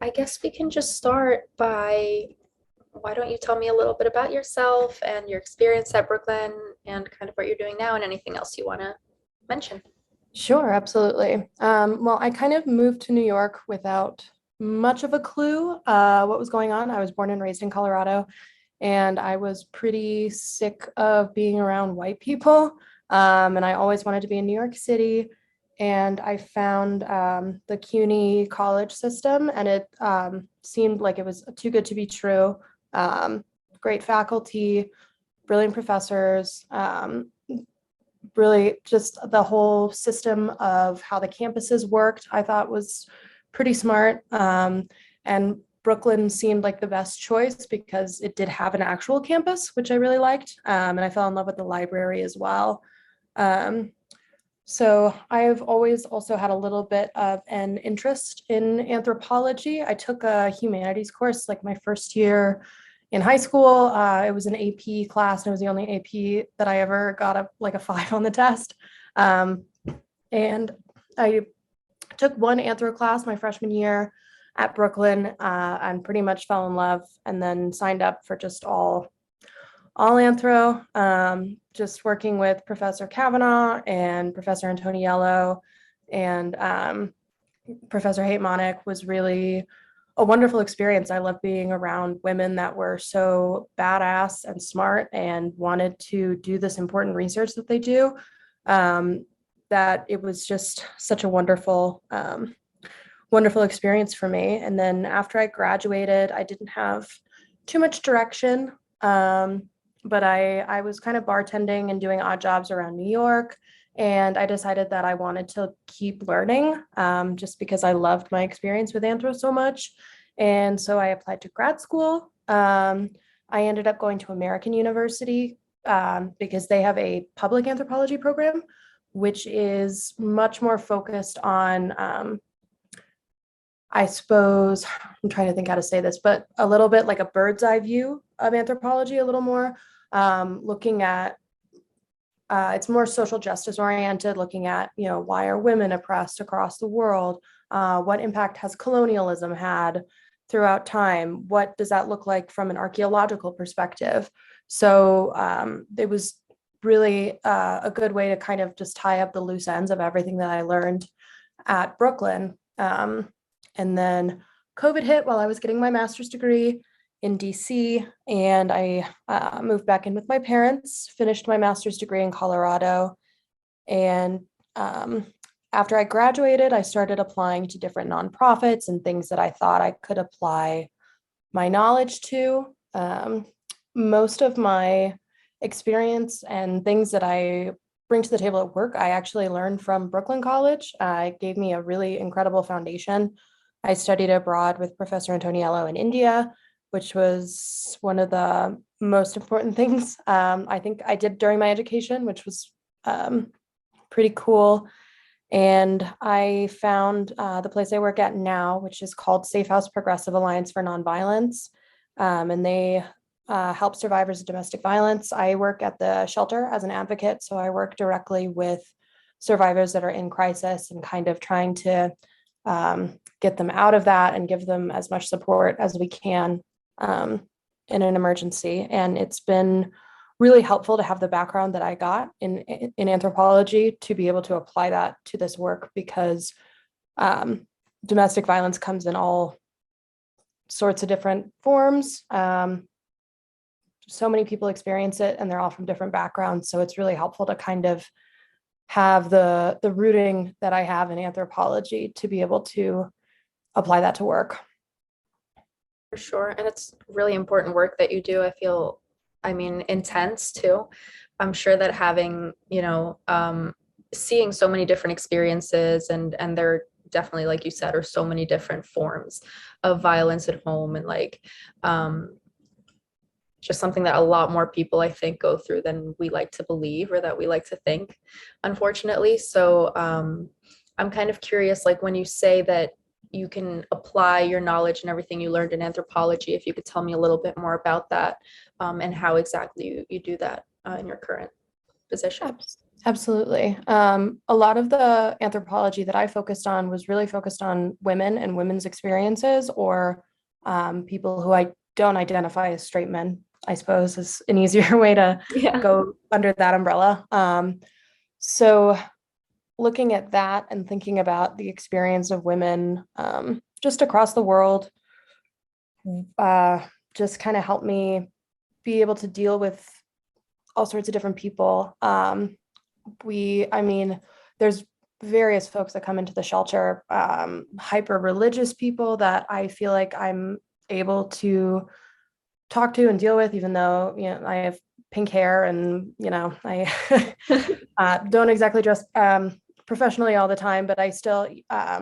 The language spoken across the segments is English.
I guess we can just start by why don't you tell me a little bit about yourself and your experience at Brooklyn and kind of what you're doing now and anything else you want to mention? Sure, absolutely. Well, I kind of moved to New York without much of a clue what was going on. I was born and raised in Colorado, and I was pretty sick of being around white people. And I always wanted to be in New York City. And I found the CUNY college system, and it seemed like it was too good to be true. Um, Great faculty, brilliant professors. Really just the whole system of how the campuses worked, I thought was pretty smart. And Brooklyn seemed like the best choice because it did have an actual campus, which I really liked. And I fell in love with the library as well. Um, so I've always also had a little bit of an interest in anthropology. I took a humanities course like my first year in high school. It was an AP class, and it was the only AP that I ever got like a 5 on the test. Um, and I took one anthro class my freshman year at Brooklyn, and pretty much fell in love, and then signed up for just all anthro, just working with Professor Kavanaugh and Professor Antoniello, and Professor Haight Monick was really a wonderful experience. I love being around women that were so badass and smart and wanted to do this important research that they do. Um, that it was just such a wonderful experience for me. And then after I graduated, I didn't have too much direction. But I was kind of bartending and doing odd jobs around New York. And I decided that I wanted to keep learning, just because I loved my experience with anthro so much. And so I applied to grad school. I ended up going to American University, because they have a public anthropology program, which is much more focused on, I suppose, I'm trying to think how to say this, but a little bit like a bird's eye view of anthropology, a little more, looking at, it's more social justice oriented, looking at, why are women oppressed across the world? What impact has colonialism had throughout time? What does that look like from an archaeological perspective? So it was really a good way to kind of just tie up the loose ends of everything that I learned at Brooklyn. And then COVID hit while I was getting my master's degree in DC, and I moved back in with my parents, finished my master's degree in Colorado. And after I graduated, I started applying to different nonprofits and things that I thought I could apply my knowledge to. Most of my experience and things that I bring to the table at work, I actually learned from Brooklyn College. It gave me a really incredible foundation. I studied abroad with Professor Antoniello in India, which was one of the most important things I think I did during my education, which was pretty cool. And I found the place I work at now, which is called Safe House Progressive Alliance for Nonviolence. And they help survivors of domestic violence. I work at the shelter as an advocate, so I work directly with survivors that are in crisis and kind of trying to get them out of that and give them as much support as we can in an emergency. And it's been really helpful to have the background that I got in anthropology to be able to apply that to this work, because domestic violence comes in all sorts of different forms. So many people experience it, and they're all from different backgrounds. So it's really helpful to kind of have the rooting that I have in anthropology to be able to apply that to work. For sure. And it's really important work that you do. I mean, intense too. I'm sure that having, seeing so many different experiences and there definitely, like you said, are so many different forms of violence at home and um, just something that a lot more people I think go through than we like to believe or that we like to think, unfortunately. So I'm kind of curious, like when you say that you can apply your knowledge and everything you learned in anthropology, if you could tell me a little bit more about that, and how exactly you do that in your current position. Absolutely. A lot of the anthropology that I focused on was really focused on women and women's experiences, or people who I don't identify as straight men, I suppose is an easier way to Yeah. go under that umbrella. So looking at that and thinking about the experience of women just across the world, uh, just kind of helped me be able to deal with all sorts of different people. I mean, there's various folks that come into the shelter, hyper religious people that I feel like I'm able to talk to and deal with, even though, I have pink hair and, I don't exactly dress professionally all the time, but I still,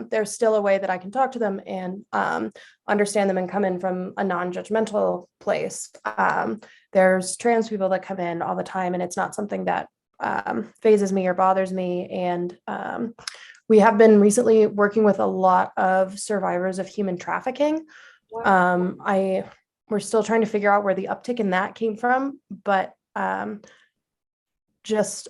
there's still a way that I can talk to them and understand them and come in from a non-judgmental place. There's trans people that come in all the time, and it's not something that phases me or bothers me. And we have been recently working with a lot of survivors of human trafficking. Wow. We're still trying to figure out where the uptick in that came from, but just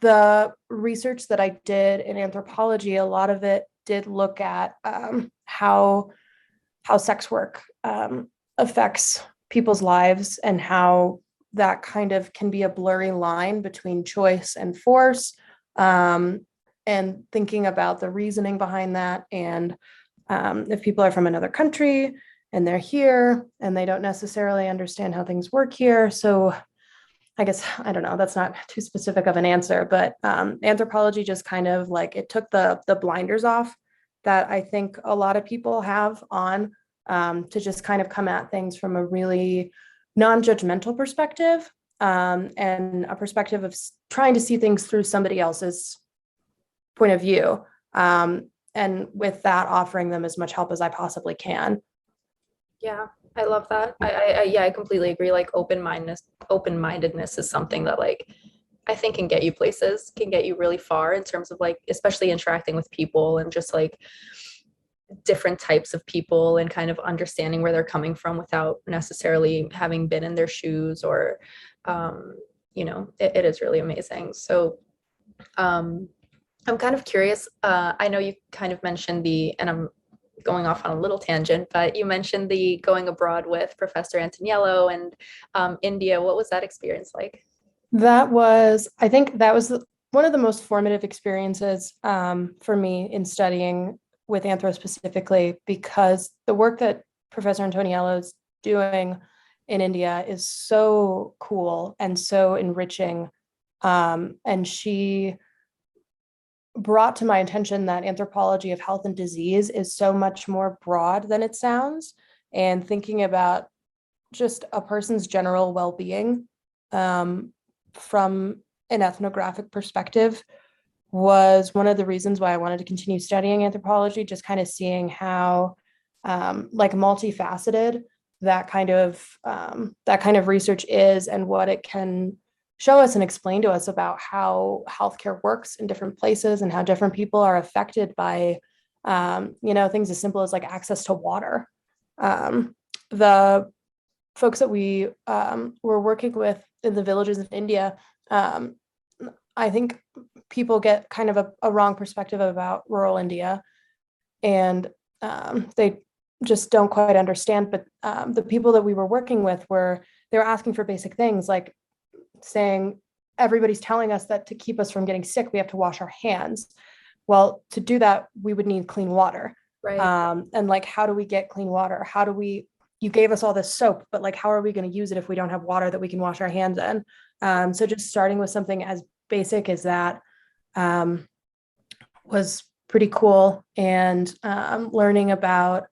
the research that I did in anthropology, a lot of it did look at how sex work affects people's lives, and how that kind of can be a blurry line between choice and force, and thinking about the reasoning behind that. And if people are from another country and they're here and they don't necessarily understand how things work here. So I guess, I don't know, that's not too specific of an answer, but anthropology just kind of like, it took the blinders off that I think a lot of people have on, to just kind of come at things from a really non-judgmental perspective, and a perspective of trying to see things through somebody else's point of view. And with that, offering them as much help as I possibly can. Yeah, I love that. Yeah, I completely agree. Like open-mindedness is something that like I think can get you places, can get you really far in terms of like, especially interacting with people and just like different types of people and kind of understanding where they're coming from without necessarily having been in their shoes or, it is really amazing. So, um, I'm kind of curious. I know you kind of mentioned and I'm going off on a little tangent, but you mentioned the going abroad with Professor Antoniello and India. What was that experience like? I think that was one of the most formative experiences for me in studying with anthro specifically, because the work that Professor Antoniello is doing in India is so cool and so enriching. And she brought to my attention that anthropology of health and disease is so much more broad than it sounds, and thinking about just a person's general well-being from an ethnographic perspective was one of the reasons why I wanted to continue studying anthropology, just kind of seeing how like multifaceted that kind of research is, and what it can show us and explain to us about how healthcare works in different places and how different people are affected by things as simple as like access to water. The folks that we were working with in the villages of India, I think people get kind of a wrong perspective about rural India, and they just don't quite understand. But the people that we were working with they were asking for basic things, like saying, everybody's telling us that to keep us from getting sick, we have to wash our hands. Well, to do that, we would need clean water. Right. And like, how do we get clean water? You gave us all this soap, but like, how are we going to use it if we don't have water that we can wash our hands in? So just starting with something as basic as that was pretty cool. And learning about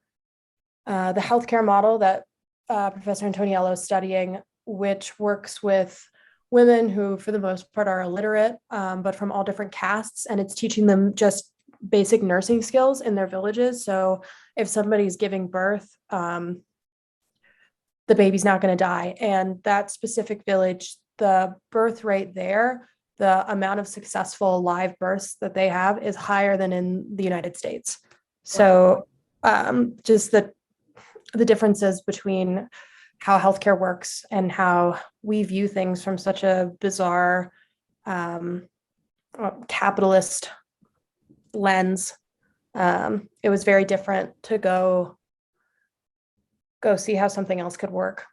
the healthcare model that Professor Antoniello is studying, which works with women who, for the most part, are illiterate, but from all different castes. And it's teaching them just basic nursing skills in their villages. So if somebody's giving birth, the baby's not going to die. And that specific village, the birth rate there, the amount of successful live births that they have is higher than in the United States. So just the differences between how healthcare works and how we view things from such a bizarre um, capitalist lens. It was very different to go see how something else could work.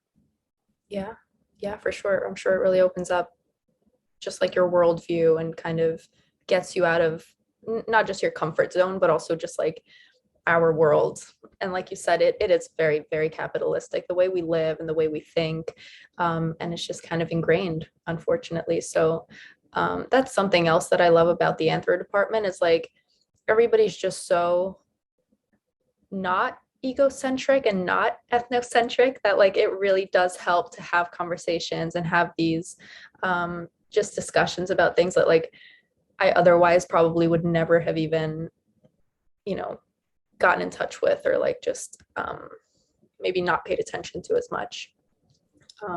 Yeah, yeah, for sure. I'm sure it really opens up just like your worldview and kind of gets you out of not just your comfort zone, but also just like our world. And like you said, it is very, very capitalistic, the way we live and the way we think. And it's just kind of ingrained, unfortunately. So that's something else that I love about the anthro department is like everybody's just so not egocentric and not ethnocentric that like it really does help to have conversations and have these just discussions about things that like I otherwise probably would never have even, you know, gotten in touch with or like just maybe not paid attention to as much.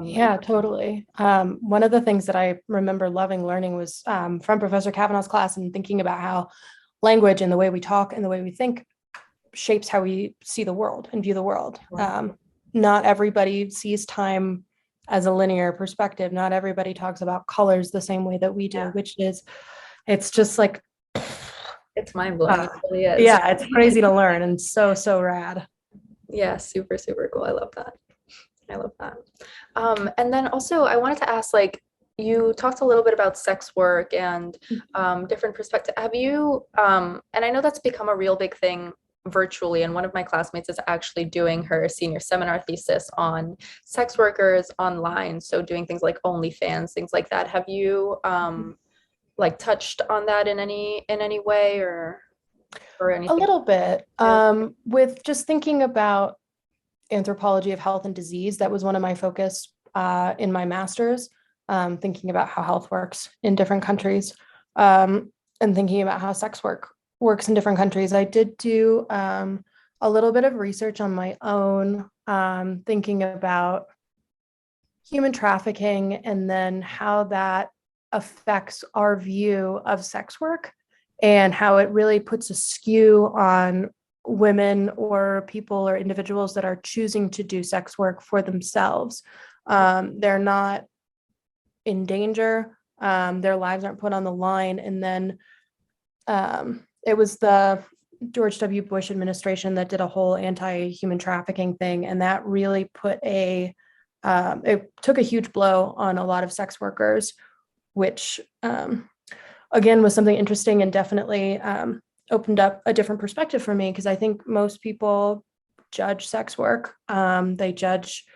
Yeah, totally. One of the things that I remember loving learning was from Professor Kavanaugh's class and thinking about how language and the way we talk and the way we think shapes how we see the world and view the world. Not everybody sees time as a linear perspective. Not everybody talks about colors the same way that we do, Yeah. which is, it's just like, It's mind blowing. It really is. yeah, it's crazy to learn and so, so rad. Yeah, super, super cool. I love that. I love that. And then also, I wanted to ask, like, you talked a little bit about sex work and different perspective. Have you, and I know that's become a real big thing virtually, and one of my classmates is actually doing her senior seminar thesis on sex workers online. So doing things like OnlyFans, things like that. Have you like touched on that in any way or A anything? little bit. With just thinking about anthropology of health and disease, that was one of my focus in my master's, thinking about how health works in different countries, and thinking about how sex work works in different countries. I did do a little bit of research on my own, thinking about human trafficking and then how that affects our view of sex work and how it really puts a skew on women or people or individuals that are choosing to do sex work for themselves. They're not in danger. Their lives aren't put on the line. And then it was the George W. Bush administration that did a whole anti-human trafficking thing. And that really it took a huge blow on a lot of sex workers, which again was something interesting and definitely opened up a different perspective for me because I think most people judge sex work. They judge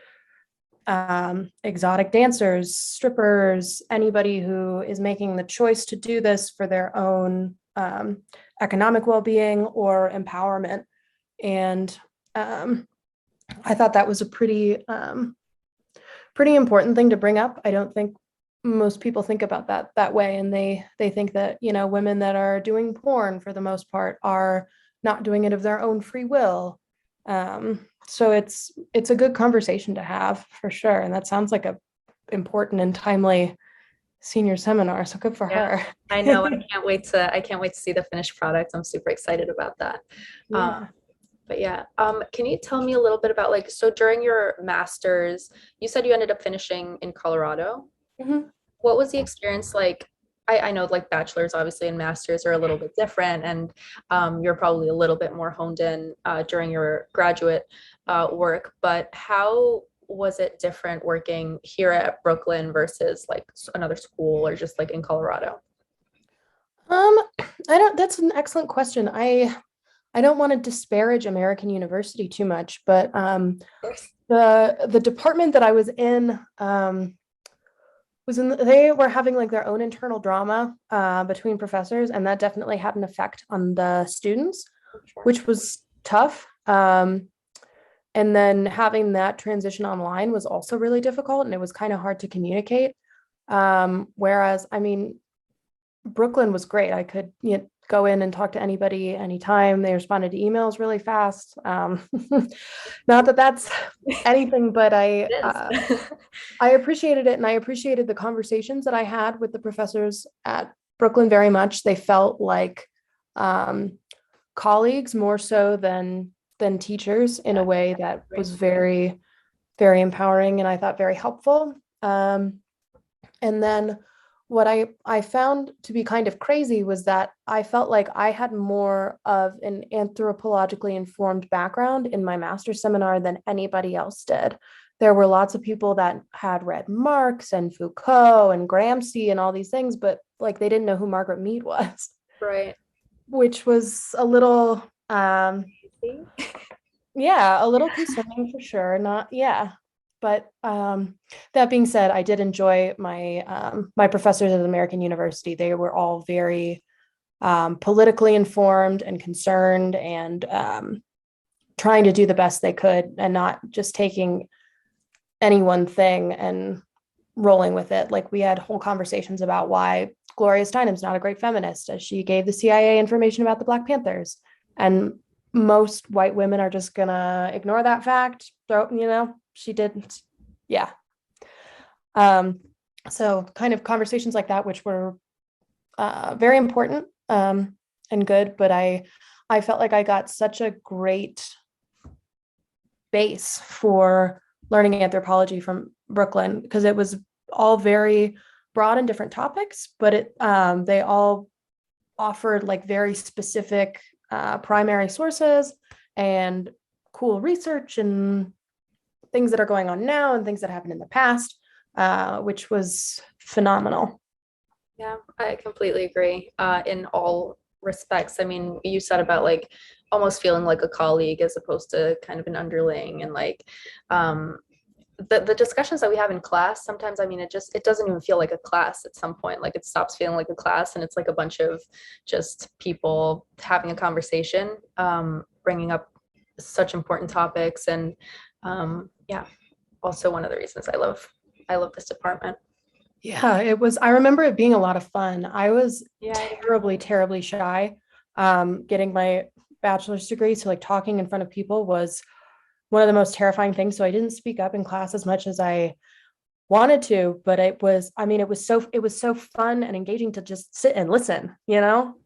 exotic dancers, strippers, anybody who is making the choice to do this for their own economic well-being or empowerment. And I thought that was a pretty important thing to bring up. I don't think most people think about that way, and they think that women that are doing porn for the most part are not doing it of their own free will. So it's a good conversation to have for sure, and that sounds like a important and timely senior seminar. So good for Yeah, her. I know. I can't wait to see the finished product. I'm super excited about that. Yeah. But yeah, can you tell me a little bit about like, so during your master's, you said you ended up finishing in Colorado. Mhm. What was the experience like? I know like bachelor's obviously and masters are a little bit different, and you're probably a little bit more honed in during your graduate work, but how was it different working here at Brooklyn versus like another school or just like in Colorado? Um, I don't, that's an excellent question. I don't want to disparage American University too much, but Of course. the department that I was in they were having like their own internal drama between professors, and that definitely had an effect on the students, Sure. which was tough. And then having that transition online was also really difficult, and it was kind of hard to communicate. Whereas, I mean, Brooklyn was great. I could go in and talk to anybody anytime. They responded to emails really fast. Not that that's anything, but It is. I appreciated it, and I appreciated the conversations that I had with the professors at Brooklyn very much. They felt like colleagues more so than teachers in a way that was very very empowering and I thought very helpful. And then what I found to be kind of crazy was that I felt like I had more of an anthropologically informed background in my master's seminar than anybody else did. There were lots of people that had read Marx and Foucault and Gramsci and all these things, but like they didn't know who Margaret Mead was, Right. which was a little See? yeah, a little concerning for sure. Not, yeah. But that being said, I did enjoy my professors at American University. They were all very politically informed and concerned and trying to do the best they could and not just taking any one thing and rolling with it. Like we had whole conversations about why Gloria Steinem's not a great feminist, as she gave the CIA information about the Black Panthers. And most white women are just gonna ignore that fact. Throw, she didn't. Yeah. Um, so kind of conversations like that, which were very important and good, but I felt like I got such a great base for learning anthropology from Brooklyn because it was all very broad and different topics, but they all offered like very specific primary sources and cool research and things that are going on now and things that happened in the past, which was phenomenal. Yeah, I completely agree. In all respects. I mean, you said about like almost feeling like a colleague as opposed to kind of an underling, and like um the discussions that we have in class sometimes, I mean, it doesn't even feel like a class at some point. Like it stops feeling like a class and it's like a bunch of just people having a conversation, bringing up such important topics. And yeah, also one of the reasons I love this department. Yeah, it was. I remember it being a lot of fun. I was Yeah. terribly, terribly shy. Getting my bachelor's degree, so like talking in front of people was one of the most terrifying things. So I didn't speak up in class as much as I wanted to, but it was, I mean, it was so fun and engaging to just sit and listen,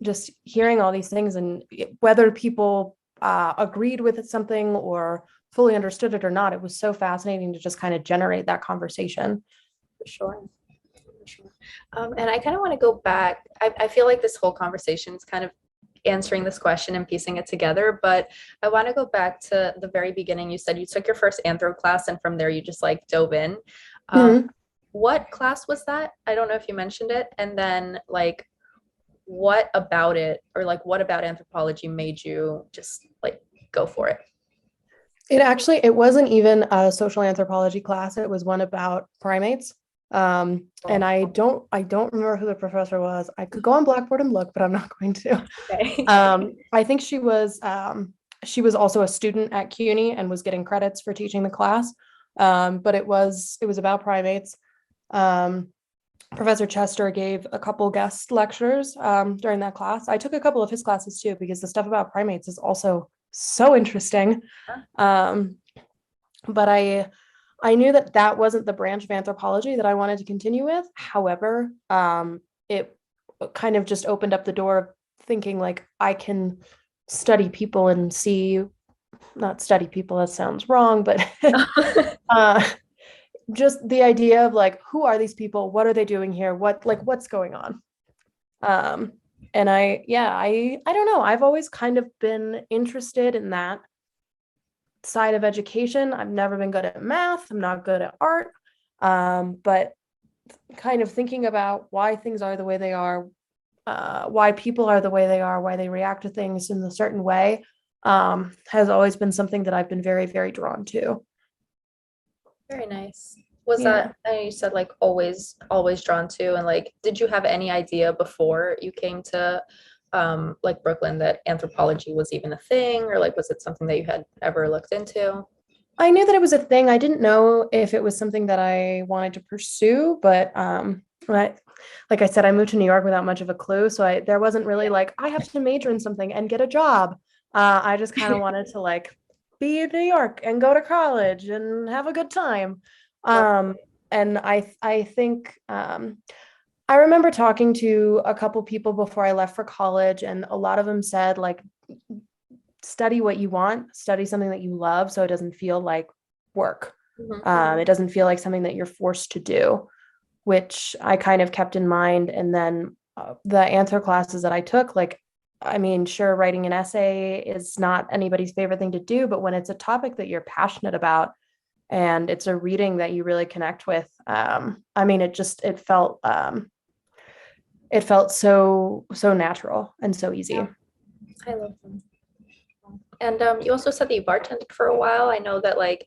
just hearing all these things and whether people agreed with something or fully understood it or not, it was so fascinating to just kind of generate that conversation. For sure. For sure. And I kind of want to go back. I feel like this whole conversation is kind of answering this question and piecing it together, but I want to go back to the very beginning. You said you took your first anthro class and from there you just like dove in. Um, Mhm. what class was that? I don't know if you mentioned it. And then like what about it, or like what about anthropology made you just like go for it? It wasn't even a social anthropology class. It was one about primates. And Oh, I don't remember who the professor was. I could go on Blackboard and look, but I'm not going to. okay. I think she was also a student at CUNY and was getting credits for teaching the class. But it was about primates. Um, Professor Chester gave a couple guest lectures during that class. I took a couple of his classes too because the stuff about primates is also so interesting. Um, but I knew that that wasn't the branch of anthropology that I wanted to continue with. However, it kind of just opened up the door of thinking like I can study people and see, not study people, that sounds wrong, but uh, just the idea of like, who are these people? What are they doing here? What's going on? Um, and I don't know. I've always kind of been interested in that side of education. I've never been good at math. I'm not good at art. But kind of thinking about why things are the way they are, why people are the way they are, why they react to things in a certain way, has always been something that I've been very, very drawn to. Very nice. Was Yeah. that, I know you said like always drawn to, and like, did you have any idea before you came to like Brooklyn that anthropology was even a thing, or like was it something that you had ever looked into? I knew that it was a thing. I didn't know if it was something that I wanted to pursue, but like I said, I moved to New York without much of a clue, so there wasn't really like I have to major in something and get a job. I just kind of wanted to like be in New York and go to college and have a good time. Well, Um, and I think I remember talking to a couple people before I left for college, and a lot of them said like study what you want, study something that you love so it doesn't feel like work. Mhm. It doesn't feel like something that you're forced to do, which I kind of kept in mind. And then the anthro classes that I took, like, I mean, sure, writing an essay is not anybody's favorite thing to do, but when it's a topic that you're passionate about and it's a reading that you really connect with, I mean, it felt so natural and so Yeah, easy. I love them. And you also said that you bartended for a while. I know that like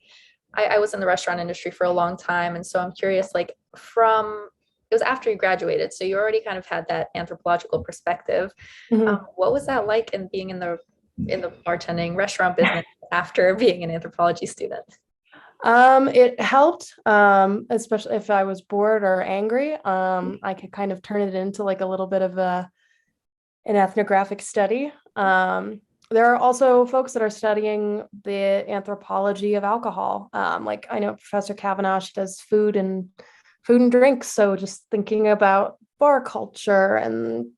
I was in the restaurant industry for a long time, and so I'm curious, like from it was after you graduated, so you already kind of had that anthropological perspective. Mhm. What was that like in being in the bartending restaurant business after being an anthropology student? It helped, especially if I was bored or angry. I could kind of turn it into like a little bit of an ethnographic study. There are also folks that are studying the anthropology of alcohol. Like I know Professor Kavanaugh, she does food and drinks. So just thinking about bar culture and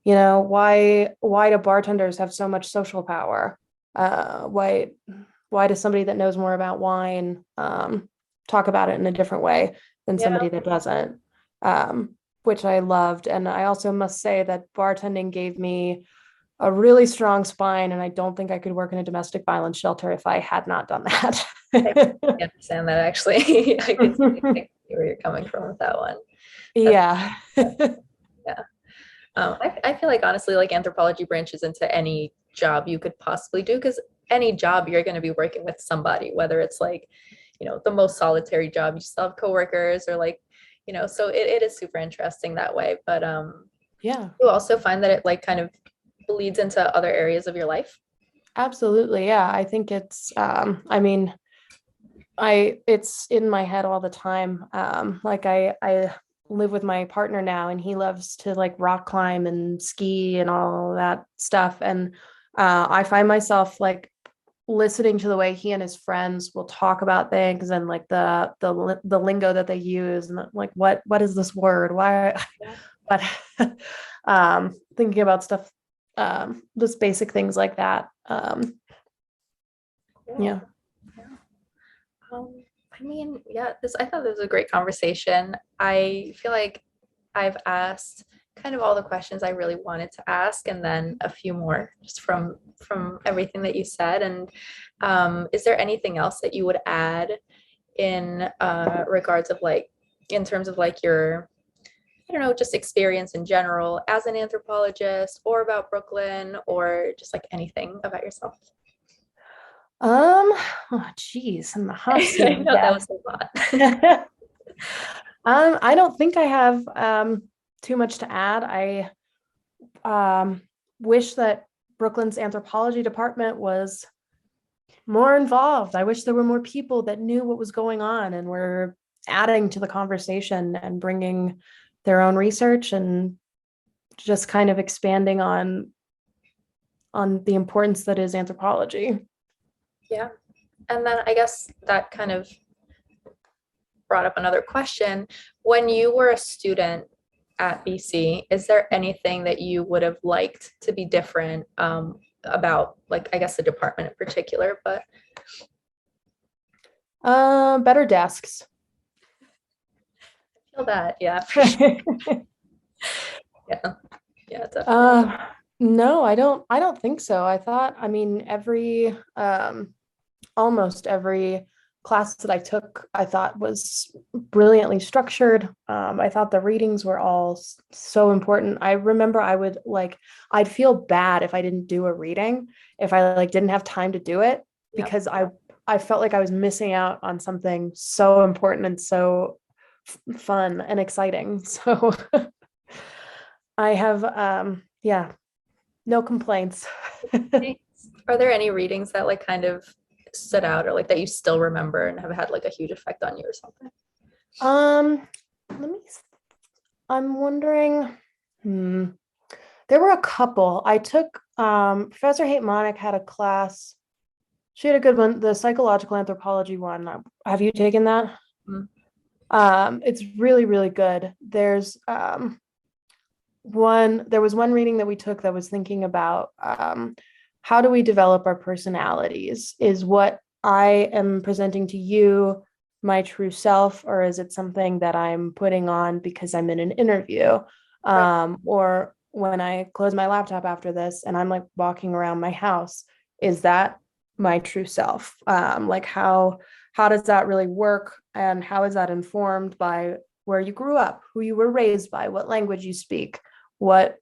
why do bartenders have so much social power? Why does somebody that knows more about wine talk about it in a different way than Yeah, somebody that doesn't? Um, which I loved. And I also must say that bartending gave me a really strong spine, and I don't think I could work in a domestic violence shelter if I had not done that. I can understand that actually. I can see where you're coming from with that one. That's Yeah. yeah. I feel like honestly, like anthropology branches into any job you could possibly do because any job you're going to be working with somebody, whether it's like, the most solitary job, you still have coworkers or like, so it is super interesting that way. But Yeah, you also find that it like kind of bleeds into other areas of your life. absolutely. Yeah. I think I mean, it's in my head all the time. Like I live with my partner now and he loves to like rock climb and ski and all that stuff. And I find myself like listening to the way he and his friends will talk about things and like the lingo that they use and like what is this word? Why Yeah. but thinking about stuff just basic things like that. Cool. Yeah. Yeah. I mean, yeah, I thought this was a great conversation. I feel like I've asked kind of all the questions I really wanted to ask, and then a few more just from everything that you said. And is there anything else that you would add in regards of like in terms of like your I don't know, just experience in general as an anthropologist or about Brooklyn or just like anything about yourself? Um, oh geez, in the hot seat, I I know that was guess. a lot. I don't think I have too much to add. I wish that Brooklyn's anthropology department was more involved. I wish there were more people that knew what was going on and were adding to the conversation and bringing their own research and just kind of expanding on the importance that is anthropology. Yeah. And then I guess that kind of brought up another question. When you were a student at BC, is there anything that you would have liked to be different about, like, I guess the department in particular? But Better desks. I feel that, yeah, for sure. Yeah, yeah, definitely. Uh, no, I don't think so. I mean, almost every class that I took, I thought was brilliantly structured. I thought the readings were all so important. I remember I'd feel bad if I didn't do a reading, if I like didn't have time to do it, Yeah, because I felt like I was missing out on something so important and so fun and exciting. So I have, yeah, no complaints. thanks. Are there any readings that like kind of stood out or like that you still remember and have had like a huge effect on you or something? Um, let me, I'm wondering, hmm, there were a couple. I took, Professor Haight Monick had a class. She had a good one, the psychological anthropology one. Have you taken that? Mm. It's really, really good. There was one reading that we took that was thinking about how do we develop our personalities is what I am presenting to you my true self, or is it something that I'm putting on because I'm in an interview? Right. Or when I close my laptop after this and I'm like walking around my house, is that my true self? Like how does that really work, and how is that informed by where you grew up, who you were raised by, what language you speak, what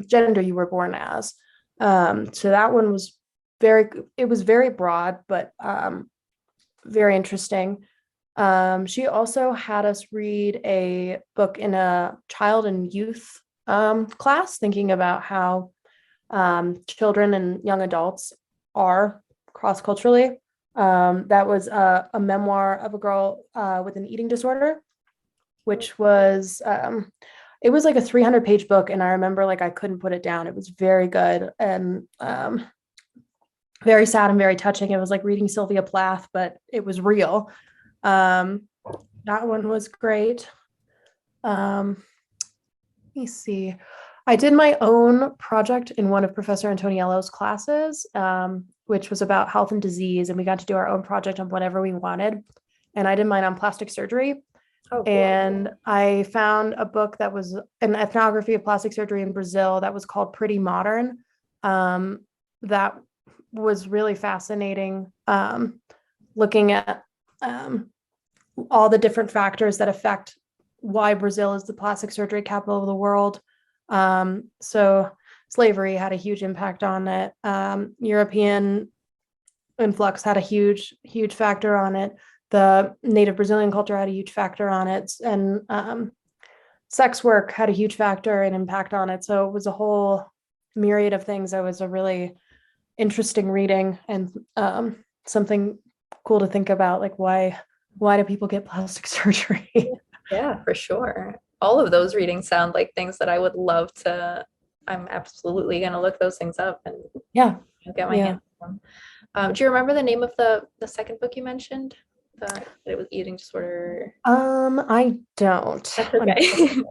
gender you were born as? So that one was very, it was very broad, but very interesting. She also had us read a book in a child and youth class, thinking about how children and young adults are cross culturally. That was a memoir of a girl with an eating disorder, which was it was like a 300-page book, and I remember like I couldn't put it down. It was very good and very sad and very touching. It was like reading Sylvia Plath, but it was real. Um, that one was great. Let me see. I did my own project in one of Professor Antoniello's classes, which was about health and disease, and we got to do our own project on whatever we wanted. And I did mine on plastic surgery. Oh, cool. And I found a book that was an ethnography of plastic surgery in Brazil that was called Pretty Modern. That was really fascinating, looking at all the different factors that affect why Brazil is the plastic surgery capital of the world. So slavery had a huge impact on it. European influx had a huge, huge factor on it. The native Brazilian culture had a huge factor on it, and sex work had a huge factor and impact on it. So it was a whole myriad of things. It was a really interesting reading, and something cool to think about, like why do people get plastic surgery? Yeah, for sure. All of those readings sound like things that I would love to. I'm absolutely going to look those things up and Yeah, get my yeah. hands on them. Do you remember the name of the second book you mentioned? It was eating disorder. I don't, That's okay. unfortunately.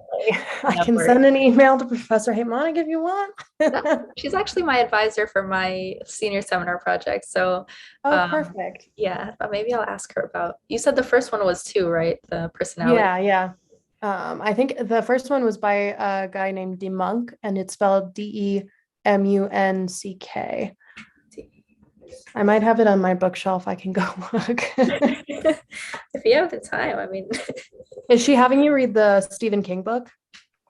I No can worries. send an email to Professor Haymanik if you want. She's actually my advisor for my senior seminar project. So, Oh, um, perfect. yeah, but maybe I'll ask her about. You said the first one was two, right? The personality. Yeah, yeah. I think the first one was by a guy named Demunck, and it's spelled Demunck. I might have it on my bookshelf. I can go look. If you have the time, I mean, Is she having you read the Stephen King book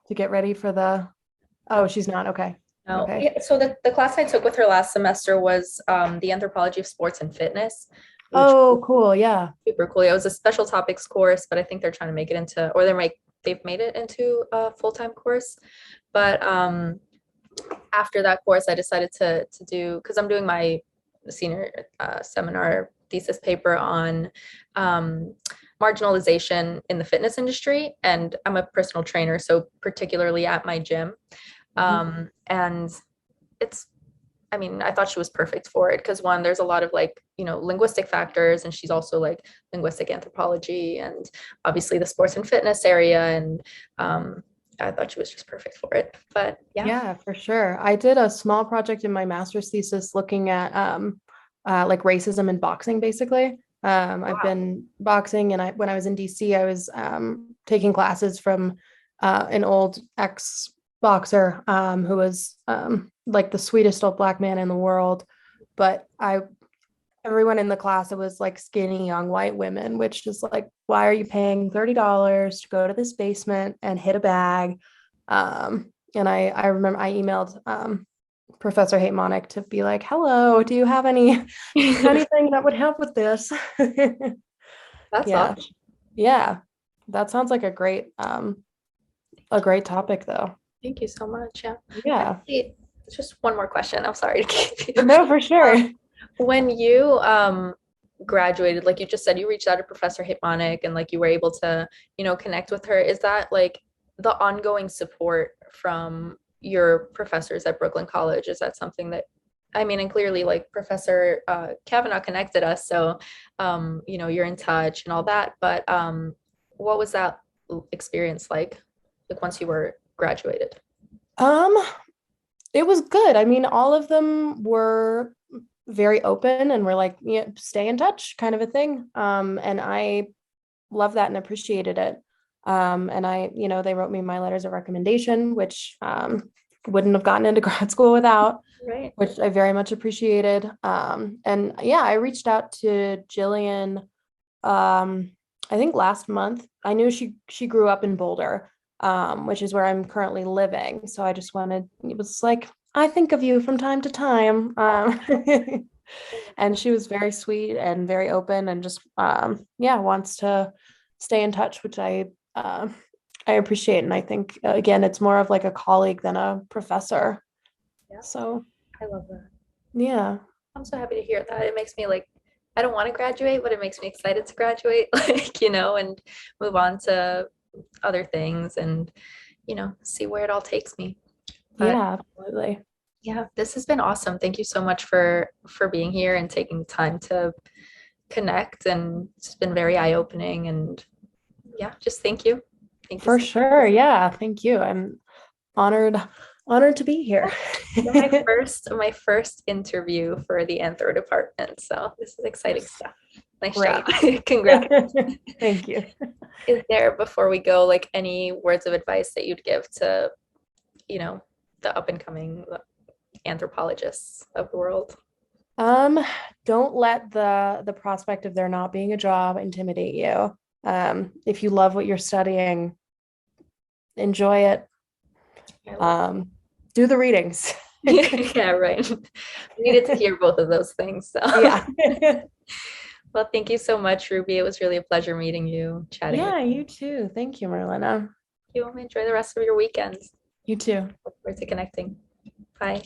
to get ready for the? Oh, she's not. Okay. no. Okay. Yeah, so the class I took with her last semester was the anthropology of sports and fitness, which was Oh, cool. Yeah. super cool. Yeah, it was a special topics course, but I think they're trying to make it into, or they've made it into a full-time course. But after that course, I decided to do, because I'm doing my senior seminar thesis paper on marginalization in the fitness industry. And I'm a personal trainer, so particularly at my gym. Mhm. And it's, I mean, I thought she was perfect for it because one, there's a lot of like, linguistic factors, and she's also like linguistic anthropology and obviously the sports and fitness area. And I thought she was just perfect for it. But yeah. Yeah, for sure. I did a small project in my master's thesis looking at like racism in boxing, basically. I've Wow. been boxing, and when I was in DC, I was taking classes from an old ex boxer who was like the sweetest old black man in the world. But everyone in the class, it was like skinny young white women, which is like, why are you paying $30 to go to this basement and hit a bag? And I remember I emailed Professor Haymanik to be like, hello, do you have anything that would help with this? That's Yeah, awesome. yeah, that sounds like a great topic though. Thank you so much. Yeah. Yeah, Actually, just one more question. I'm sorry to keep you. no, for sure. When you graduated, like you just said, you reached out to Professor Hipmonic and like you were able to, connect with her. Is that like the ongoing support from your professors at Brooklyn College? Is that something that, I mean, and clearly like Professor Kavanaugh connected us, so you're in touch and all that. But what was that experience like once you were graduated? Um, it was good. I mean, all of them were very open and we're like, yeah, stay in touch kind of a thing. And I love that and appreciated it. And they wrote me my letters of recommendation, which wouldn't have gotten into grad school without, Right. which I very much appreciated. And yeah, I reached out to Jillian, I think last month. I knew she grew up in Boulder, which is where I'm currently living. So I just wanted, it was like, I think of you from time to time. And she was very sweet and very open and just yeah, wants to stay in touch, which I appreciate. And I think again, it's more of like a colleague than a professor. Yeah, So I love that. yeah. I'm so happy to hear that. It makes me like, I don't want to graduate, but it makes me excited to graduate, like, and move on to other things and, see where it all takes me. But Yeah, absolutely. yeah, this has been awesome. Thank you so much for being here and taking the time to connect. And it's been very eye-opening. And yeah, just thank you. Thank you For so sure. Yeah, thank you. I'm honored honored to be here. much. You're my first interview for the anthro department. So this is exciting stuff. Nice job. Great. Congrats. Thank you. Is there, before we go, like any words of advice that you'd give to, you know, the up and coming anthropologists of the world? Um, don't let the prospect of there not being a job intimidate you. If you love what you're studying, enjoy it. I love Um, do the readings. Yeah, right. Needed to hear both of those things. So, Yeah. well, thank you so much, Ruby. It was really a pleasure meeting you, chatting with Yeah, you too. Thank you, Marlena. you. Enjoy the rest of your weekends. You too. Look forward to connecting. Bye.